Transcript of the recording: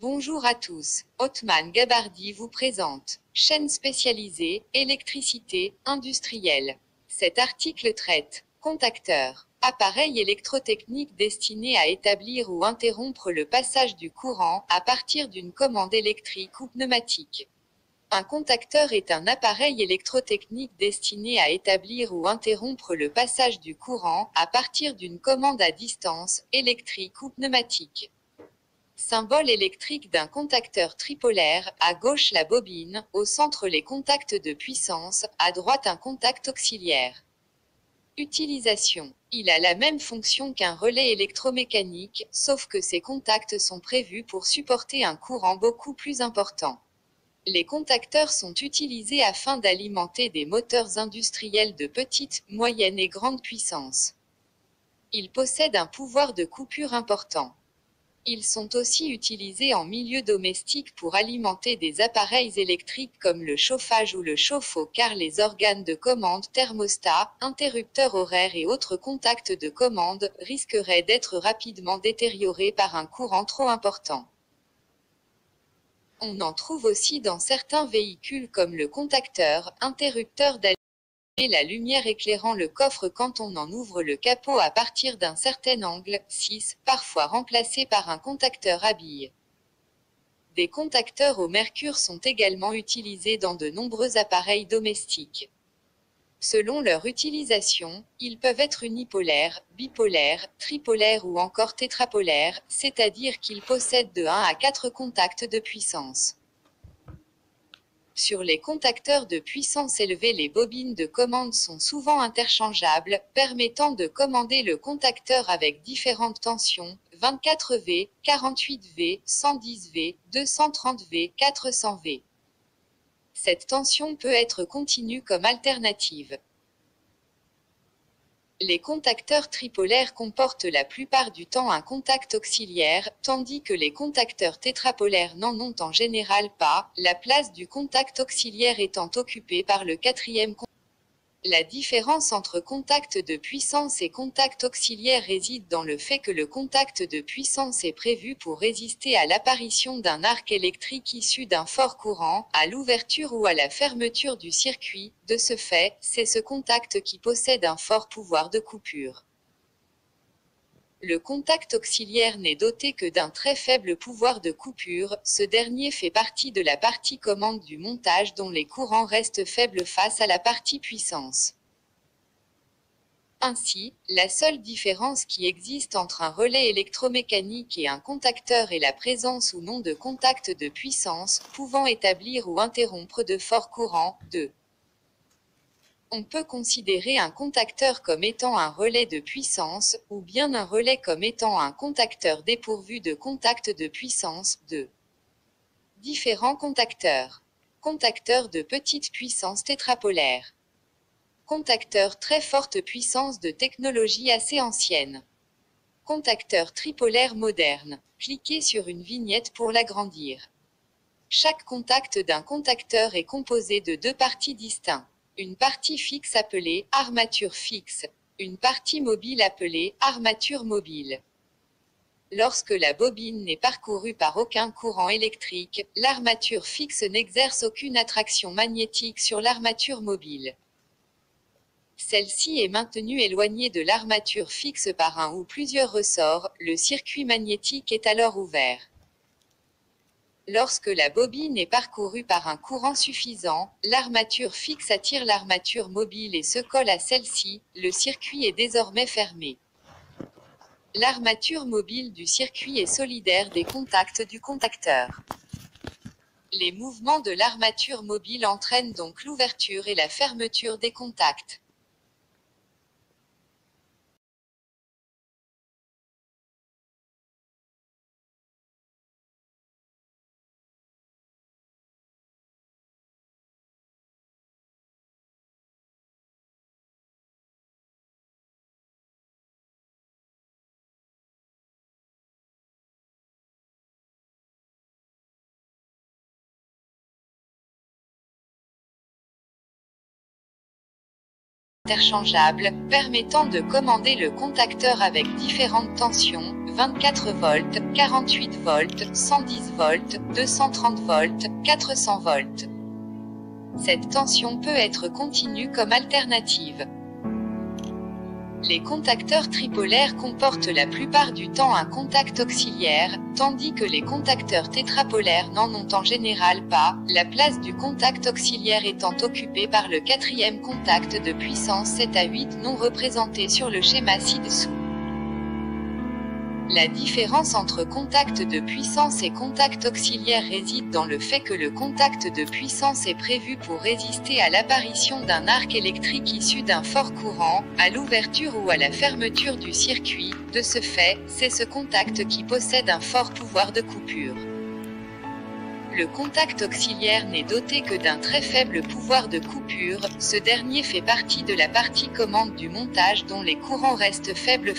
Bonjour à tous, Othman Gabardi vous présente. Chaîne spécialisée, électricité, industrielle. Cet article traite. Contacteur. Appareil électrotechnique destiné à établir ou interrompre le passage du courant, à partir d'une commande électrique ou pneumatique. Un contacteur est un appareil électrotechnique destiné à établir ou interrompre le passage du courant, à partir d'une commande à distance, électrique ou pneumatique. Symbole électrique d'un contacteur tripolaire, à gauche la bobine, au centre les contacts de puissance, à droite un contact auxiliaire. Utilisation. Il a la même fonction qu'un relais électromécanique, sauf que ces contacts sont prévus pour supporter un courant beaucoup plus important. Les contacteurs sont utilisés afin d'alimenter des moteurs industriels de petite, moyenne et grande puissance. Ils possèdent un pouvoir de coupure important. Ils sont aussi utilisés en milieu domestique pour alimenter des appareils électriques comme le chauffage ou le chauffe-eau car les organes de commande, thermostat, interrupteurs horaires et autres contacts de commande risqueraient d'être rapidement détériorés par un courant trop important. On en trouve aussi dans certains véhicules comme le contacteur, interrupteur d'allumer la lumière éclairant le coffre quand on en ouvre le capot à partir d'un certain angle, 6, parfois remplacé par un contacteur à billes. Des contacteurs au mercure sont également utilisés dans de nombreux appareils domestiques. Selon leur utilisation, ils peuvent être unipolaires, bipolaires, tripolaires ou encore tétrapolaires, c'est-à-dire qu'ils possèdent de 1 à 4 contacts de puissance. Sur les contacteurs de puissance élevée, les bobines de commande sont souvent interchangeables, permettant de commander le contacteur avec différentes tensions, 24 V, 48 V, 110 V, 230 V, 400 V. Cette tension peut être continue comme alternative. Les contacteurs tripolaires comportent la plupart du temps un contact auxiliaire, tandis que les contacteurs tétrapolaires n'en ont en général pas, la place du contact auxiliaire étant occupée par le quatrième contact. La différence entre contact de puissance et contact auxiliaire réside dans le fait que le contact de puissance est prévu pour résister à l'apparition d'un arc électrique issu d'un fort courant, à l'ouverture ou à la fermeture du circuit. De ce fait, c'est ce contact qui possède un fort pouvoir de coupure. Le contact auxiliaire n'est doté que d'un très faible pouvoir de coupure, ce dernier fait partie de la partie commande du montage dont les courants restent faibles face à la partie puissance. Ainsi, la seule différence qui existe entre un relais électromécanique et un contacteur est la présence ou non de contact de puissance, pouvant établir ou interrompre de forts courants. 2. On peut considérer un contacteur comme étant un relais de puissance, ou bien un relais comme étant un contacteur dépourvu de contact de puissance. 2. Différents contacteurs. Contacteur de petite puissance tétrapolaire. Contacteur très forte puissance de technologie assez ancienne. Contacteur tripolaire moderne. Cliquez sur une vignette pour l'agrandir. Chaque contact d'un contacteur est composé de deux parties distinctes. Une partie fixe appelée armature fixe. Une partie mobile appelée armature mobile. Lorsque la bobine n'est parcourue par aucun courant électrique, l'armature fixe n'exerce aucune attraction magnétique sur l'armature mobile. Celle-ci est maintenue éloignée de l'armature fixe par un ou plusieurs ressorts, le circuit magnétique est alors ouvert. Lorsque la bobine est parcourue par un courant suffisant, l'armature fixe attire l'armature mobile et se colle à celle-ci, le circuit est désormais fermé. L'armature mobile du circuit est solidaire des contacts du contacteur. Les mouvements de l'armature mobile entraînent donc l'ouverture et la fermeture des contacts. Interchangeable, permettant de commander le contacteur avec différentes tensions, 24 volts, 48 volts, 110 volts, 230 volts, 400 volts. Cette tension peut être continue comme alternative. Les contacteurs tripolaires comportent la plupart du temps un contact auxiliaire, tandis que les contacteurs tétrapolaires n'en ont en général pas, la place du contact auxiliaire étant occupée par le quatrième contact de puissance 7 à 8 non représenté sur le schéma ci-dessous. La différence entre contact de puissance et contact auxiliaire réside dans le fait que le contact de puissance est prévu pour résister à l'apparition d'un arc électrique issu d'un fort courant, à l'ouverture ou à la fermeture du circuit. De ce fait, c'est ce contact qui possède un fort pouvoir de coupure. Le contact auxiliaire n'est doté que d'un très faible pouvoir de coupure, ce dernier fait partie de la partie commande du montage dont les courants restent faibles